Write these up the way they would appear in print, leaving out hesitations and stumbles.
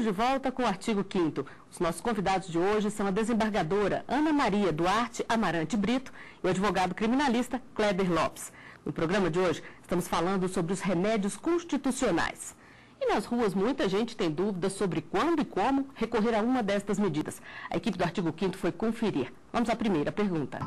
de volta com o artigo 5º. Os nossos convidados de hoje são a desembargadora Ana Maria Duarte Amarante Brito e o advogado criminalista Kleber Lopes. No programa de hoje, estamos falando sobre os remédios constitucionais. E nas ruas, muita gente tem dúvidas sobre quando e como recorrer a uma destas medidas. A equipe do artigo 5º foi conferir. Vamos à primeira pergunta.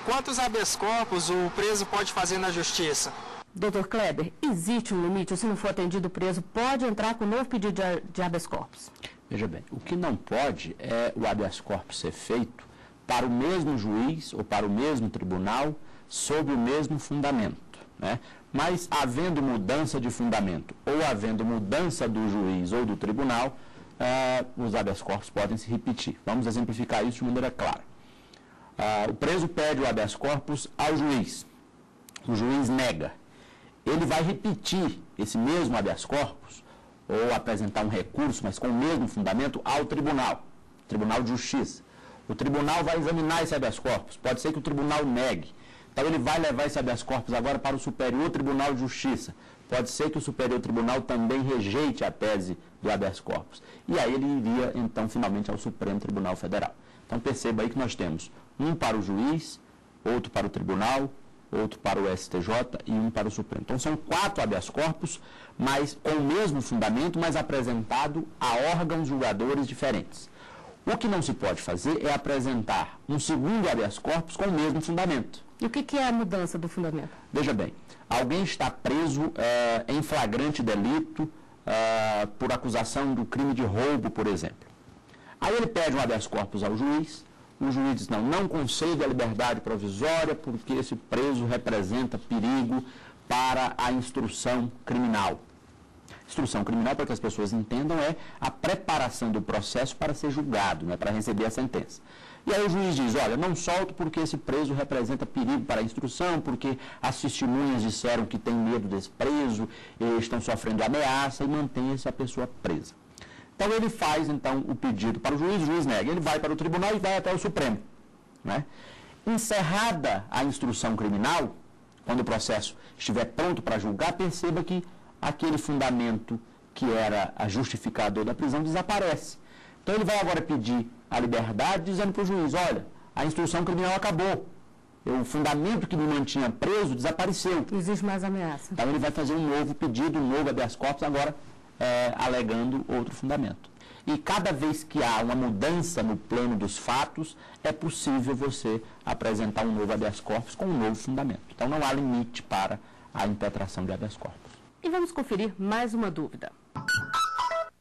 Quantos habeas corpus o preso pode fazer na justiça? Doutor Kleber, existe um limite? Ou se não for atendido o preso, pode entrar com um novo pedido de habeas corpus? Veja bem, o que não pode é o habeas corpus ser feito para o mesmo juiz ou para o mesmo tribunal sob o mesmo fundamento, né? Mas havendo mudança de fundamento ou havendo mudança do juiz ou do tribunal, os habeas corpus podem se repetir. Vamos exemplificar isso de maneira clara. O preso pede o habeas corpus ao juiz. O juiz nega. Ele vai repetir esse mesmo habeas corpus ou apresentar um recurso, mas com o mesmo fundamento, ao tribunal, Tribunal de Justiça. O tribunal vai examinar esse habeas corpus. Pode ser que o tribunal negue. Então, ele vai levar esse habeas corpus agora para o Superior Tribunal de Justiça. Pode ser que o Superior Tribunal também rejeite a tese do habeas corpus. E aí ele iria, então, finalmente ao Supremo Tribunal Federal. Então, perceba aí que nós temos um para o juiz, outro para o tribunal, outro para o STJ e um para o Supremo. Então, são 4 habeas corpus, mas com o mesmo fundamento, mas apresentado a órgãos julgadores diferentes. O que não se pode fazer é apresentar um segundo habeas corpus com o mesmo fundamento. E o que é a mudança do fundamento? Veja bem, alguém está preso em flagrante delito por acusação do crime de roubo, por exemplo. Aí ele pede um habeas corpus ao juiz. O juiz diz, não concede a liberdade provisória porque esse preso representa perigo para a instrução criminal. Instrução criminal, para que as pessoas entendam, é a preparação do processo para ser julgado, né, para receber a sentença. E aí o juiz diz, olha, não solto porque esse preso representa perigo para a instrução, porque as testemunhas disseram que tem medo desse preso, estão sofrendo ameaça e mantém essa pessoa presa. Então, ele faz, então, o pedido para o juiz nega. Ele vai para o tribunal e vai até o Supremo, né? Encerrada a instrução criminal, quando o processo estiver pronto para julgar, perceba que aquele fundamento que era a justificador da prisão desaparece. Então, ele vai agora pedir a liberdade, dizendo para o juiz, olha, a instrução criminal acabou. O fundamento que me mantinha preso desapareceu. Não existe mais ameaça. Então, ele vai fazer um novo pedido, um novo habeas corpus, agora alegando outro fundamento. E cada vez que há uma mudança no plano dos fatos, é possível você apresentar um novo habeas corpus com um novo fundamento. Então, não há limite para a impetração de habeas corpus. E vamos conferir mais uma dúvida.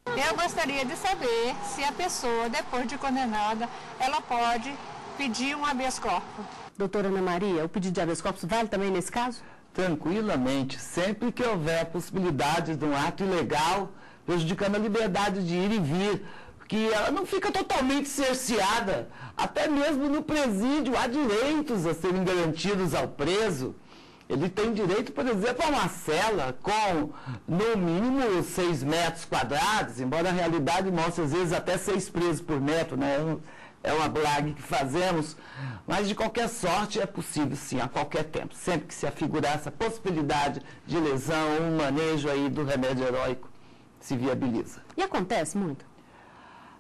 Eu gostaria de saber se a pessoa, depois de condenada, ela pode pedir um habeas corpus. Doutora Ana Maria, o pedido de habeas corpus vale também nesse caso? Tranquilamente, sempre que houver possibilidade de um ato ilegal, prejudicando a liberdade de ir e vir, que ela não fica totalmente cerceada. Até mesmo no presídio há direitos a serem garantidos ao preso. Ele tem direito, por exemplo, a uma cela com, no mínimo, 6 metros quadrados, embora a realidade mostre, às vezes, até 6 presos por metro, né? É uma blague que fazemos, mas de qualquer sorte é possível, sim, a qualquer tempo. Sempre que se afigurar essa possibilidade de lesão, um manejo aí do remédio heróico se viabiliza. E acontece muito?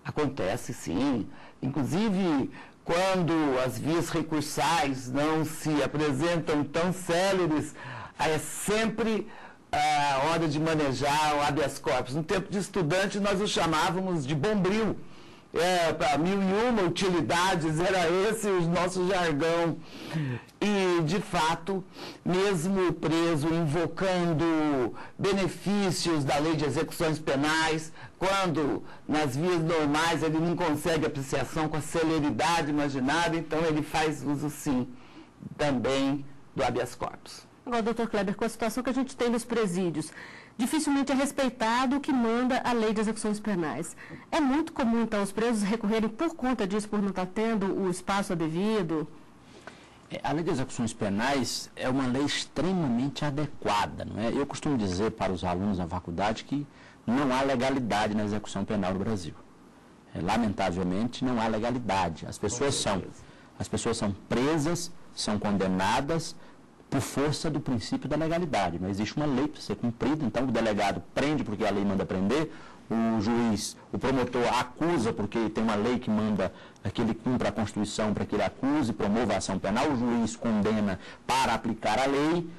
Acontece, sim. Inclusive, quando as vias recursais não se apresentam tão céleres, é sempre a hora de manejar o habeas corpus. No tempo de estudante, nós o chamávamos de bombril. Para 1001 utilidades, era esse o nosso jargão. E, de fato, mesmo o preso invocando benefícios da lei de execuções penais, quando nas vias normais ele não consegue apreciação com a celeridade imaginada, então ele faz uso, sim, também do habeas corpus. Agora, doutor Kleber, com a situação que a gente tem nos presídios, dificilmente é respeitado o que manda a lei de execuções penais. É muito comum, então, os presos recorrerem por conta disso, por não estar tendo o espaço devido? A lei de execuções penais é uma lei extremamente adequada, não é? Eu costumo dizer para os alunos na faculdade que não há legalidade na execução penal no Brasil. Lamentavelmente, não há legalidade. As pessoas são presas, são condenadas por força do princípio da legalidade. Não existe uma lei para ser cumprida, então o delegado prende porque a lei manda prender, o juiz, o promotor acusa porque tem uma lei que manda que ele cumpra a Constituição para que ele acuse, promova a ação penal, o juiz condena para aplicar a lei,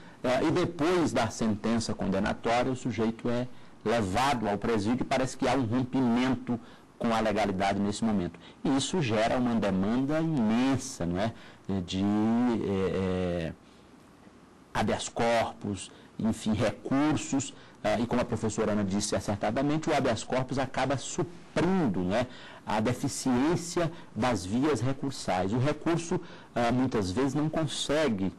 e depois da sentença condenatória o sujeito é levado ao presídio e parece que há um rompimento com a legalidade nesse momento. E isso gera uma demanda imensa, não é? De habeas corpus, enfim, recursos, e como a professora Ana disse acertadamente, o habeas corpus acaba suprindo, né, a deficiência das vias recursais. O recurso, muitas vezes, não consegue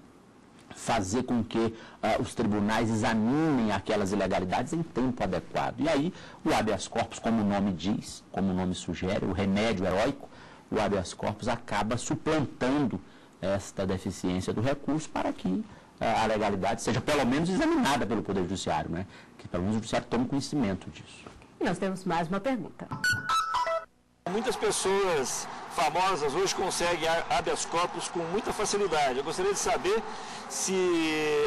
fazer com que os tribunais examinem aquelas ilegalidades em tempo adequado. E aí, o habeas corpus, como o nome diz, como o nome sugere, o remédio heróico, o habeas corpus acaba suplantando esta deficiência do recurso para que a legalidade seja pelo menos examinada pelo Poder Judiciário, né? Que pelo menos o Judiciário tome conhecimento disso. E nós temos mais uma pergunta. Muitas pessoas famosas hoje conseguem habeas corpus com muita facilidade. Eu gostaria de saber se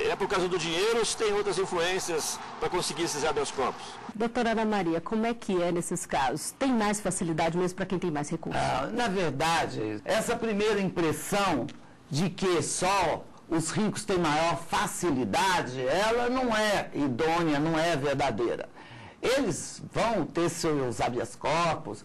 é por causa do dinheiro ou se tem outras influências para conseguir esses habeas corpus. Doutora Ana Maria, como é que é nesses casos? Tem mais facilidade mesmo para quem tem mais recursos? Na verdade, essa primeira impressão de que só os ricos têm maior facilidade, ela não é idônea, não é verdadeira. Eles vão ter seus habeas corpus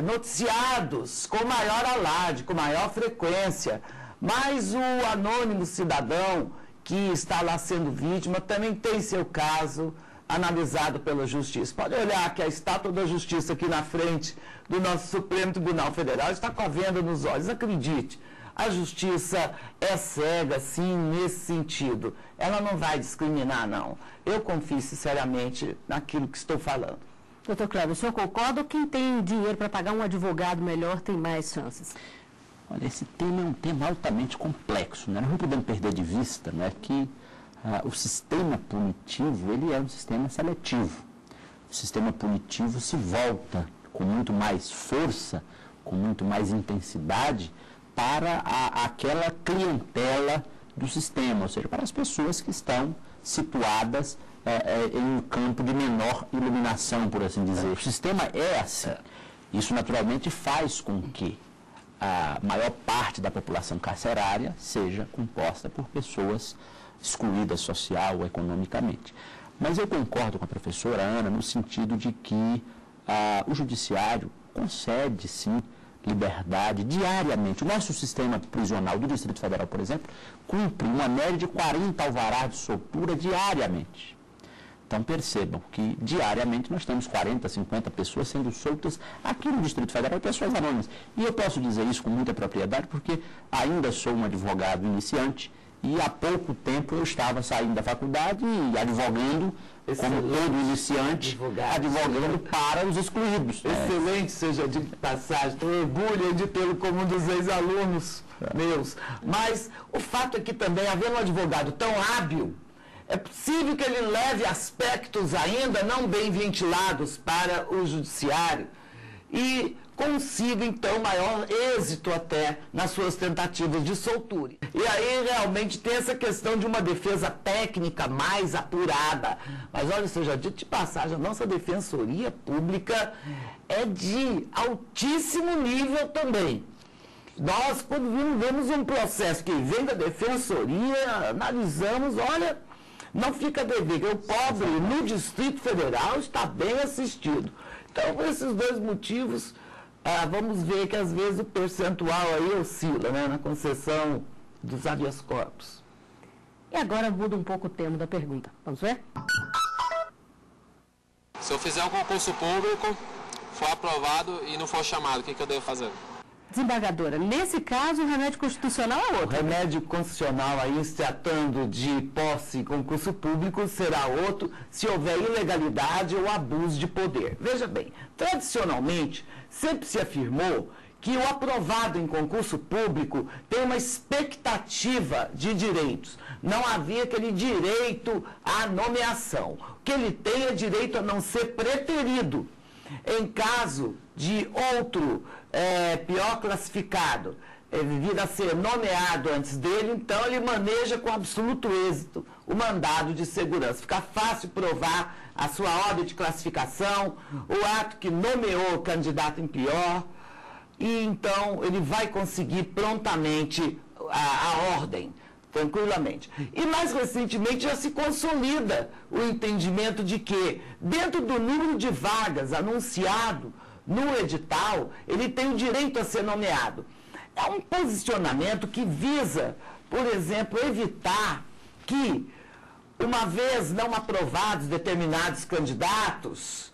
noticiados com maior alarde, com maior frequência, mas o anônimo cidadão que está lá sendo vítima também tem seu caso analisado pela Justiça. Pode olhar que a estátua da Justiça aqui na frente do nosso Supremo Tribunal Federal está com a venda nos olhos, acredite. A Justiça é cega, sim, nesse sentido. Ela não vai discriminar, não. Eu confio sinceramente naquilo que estou falando. Doutor Cléber, o senhor concorda ou quem tem dinheiro para pagar um advogado melhor tem mais chances? Olha, esse tema é um tema altamente complexo, né? Nós não podemos perder de vista, né, que o sistema punitivo, ele é um sistema seletivo. O sistema punitivo se volta com muito mais força, com muito mais intensidade, para aquela clientela do sistema, ou seja, para as pessoas que estão situadas em um campo de menor iluminação, por assim dizer. O sistema é assim. Isso, naturalmente, faz com que a maior parte da população carcerária seja composta por pessoas excluídas social ou economicamente. Mas eu concordo com a professora Ana no sentido de que o judiciário concede, sim, liberdade diariamente. O nosso sistema prisional do Distrito Federal, por exemplo, cumpre uma média de 40 alvarás de soltura diariamente. Então percebam que diariamente nós temos 40, 50 pessoas sendo soltas aqui no Distrito Federal, pessoas anônimas. E eu posso dizer isso com muita propriedade porque ainda sou um advogado iniciante e há pouco tempo eu estava saindo da faculdade e advogando, como todo iniciante, advogando para os excluídos. Excelente, seja de passagem. Tenho orgulho de tê-lo como um dos ex-alunos meus. Mas o fato é que também, havendo um advogado tão hábil, é possível que ele leve aspectos ainda não bem ventilados para o judiciário e consiga, então, maior êxito até nas suas tentativas de soltura. E aí, realmente, tem essa questão de uma defesa técnica mais apurada. Mas, olha, seja dito de passagem, a nossa defensoria pública é de altíssimo nível também. Nós, quando vemos um processo que vem da defensoria, analisamos, olha, não fica a dever, que o pobre no Distrito Federal está bem assistido. Então, por esses dois motivos, vamos ver que às vezes o percentual aí oscila, né, na concessão dos habeas corpus. E agora muda um pouco o tema da pergunta. Vamos ver? Se eu fizer um concurso público, for aprovado e não for chamado, o que eu devo fazer? Desembargadora, nesse caso o remédio constitucional é outro. O remédio constitucional aí, se tratando de posse em concurso público, será outro se houver ilegalidade ou abuso de poder. Veja bem, tradicionalmente, sempre se afirmou que o aprovado em concurso público tem uma expectativa de direitos. Não havia aquele direito à nomeação. O que ele tem é direito a não ser preterido. Em caso de outro pior classificado ele vir a ser nomeado antes dele, então ele maneja com absoluto êxito o mandado de segurança. Fica fácil provar a sua ordem de classificação, o ato que nomeou o candidato em pior, e então ele vai conseguir prontamente a ordem, tranquilamente. E mais recentemente já se consolida o entendimento de que, dentro do número de vagas anunciado no edital, ele tem o direito a ser nomeado. É um posicionamento que visa, por exemplo, evitar que, uma vez não aprovados determinados candidatos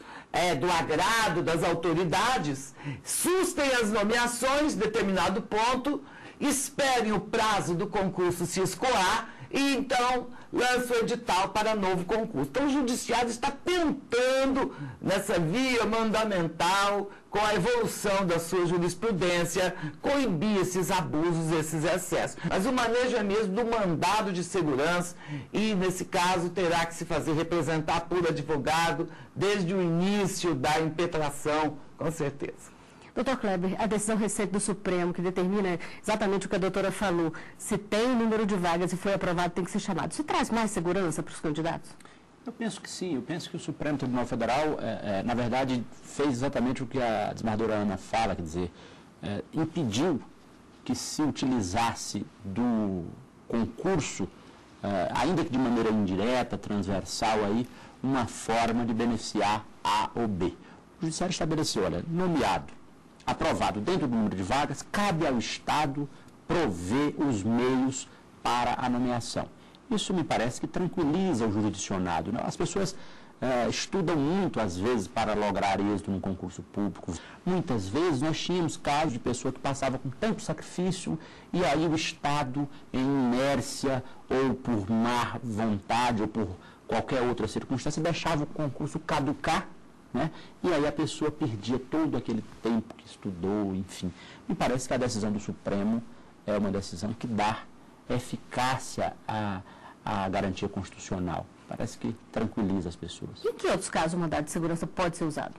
do agrado das autoridades, sustem as nomeações em determinado ponto, esperem o prazo do concurso se escoar e então lança o edital para novo concurso. Então o judiciário está tentando, nessa via mandamental, com a evolução da sua jurisprudência, coibir esses abusos, esses excessos. Mas o manejo é mesmo do mandado de segurança e, nesse caso, terá que se fazer representar por advogado desde o início da impetração, com certeza. Doutor Kleber, a decisão recente do Supremo, que determina exatamente o que a doutora falou, se tem o número de vagas e foi aprovado, tem que ser chamado. Isso traz mais segurança para os candidatos? Eu penso que sim. Eu penso que o Supremo Tribunal Federal, na verdade, fez exatamente o que a desembargadora Ana fala, quer dizer, impediu que se utilizasse do concurso, ainda que de maneira indireta, transversal, aí, uma forma de beneficiar A ou B. O Judiciário estabeleceu, olha, nomeado, aprovado dentro do número de vagas, cabe ao Estado prover os meios para a nomeação. Isso me parece que tranquiliza o jurisdicionado. Né? As pessoas estudam muito, às vezes, para lograr êxito num concurso público. Muitas vezes nós tínhamos casos de pessoa que passava com tanto sacrifício e aí o Estado, em inércia ou por má vontade ou por qualquer outra circunstância, deixava o concurso caducar, né? E aí a pessoa perdia todo aquele tempo que estudou, enfim. Me parece que a decisão do Supremo é uma decisão que dá eficácia à garantia constitucional. Parece que tranquiliza as pessoas. E em que outros casos o mandado de segurança pode ser usado?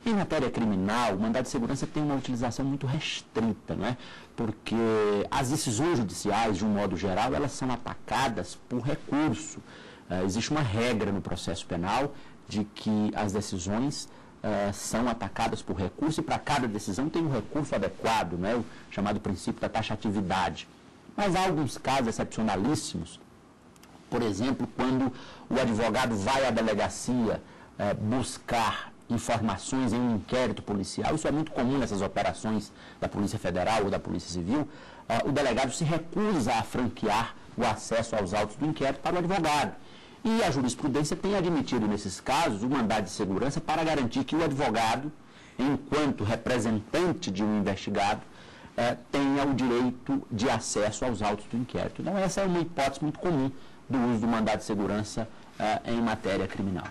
Em matéria criminal, o mandado de segurança tem uma utilização muito restrita, não é? Porque as decisões judiciais, de um modo geral, elas são atacadas por recurso. Existe uma regra no processo penal de que as decisões são atacadas por recurso e para cada decisão tem um recurso adequado, não é? O chamado princípio da taxatividade. Mas há alguns casos excepcionalíssimos, por exemplo, quando o advogado vai à delegacia buscar informações em um inquérito policial, isso é muito comum nessas operações da Polícia Federal ou da Polícia Civil, o delegado se recusa a franquear o acesso aos autos do inquérito para o advogado. E a jurisprudência tem admitido, nesses casos, o mandado de segurança para garantir que o advogado, enquanto representante de um investigado, tenha o direito de acesso aos autos do inquérito. Então, essa é uma hipótese muito comum do uso do mandado de segurança em matéria criminal.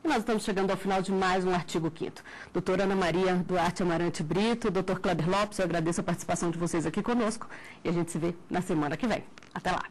E nós estamos chegando ao final de mais um Artigo 5º. Doutora Ana Maria Duarte Amarante Brito, doutor Kleber Lopes, eu agradeço a participação de vocês aqui conosco e a gente se vê na semana que vem. Até lá!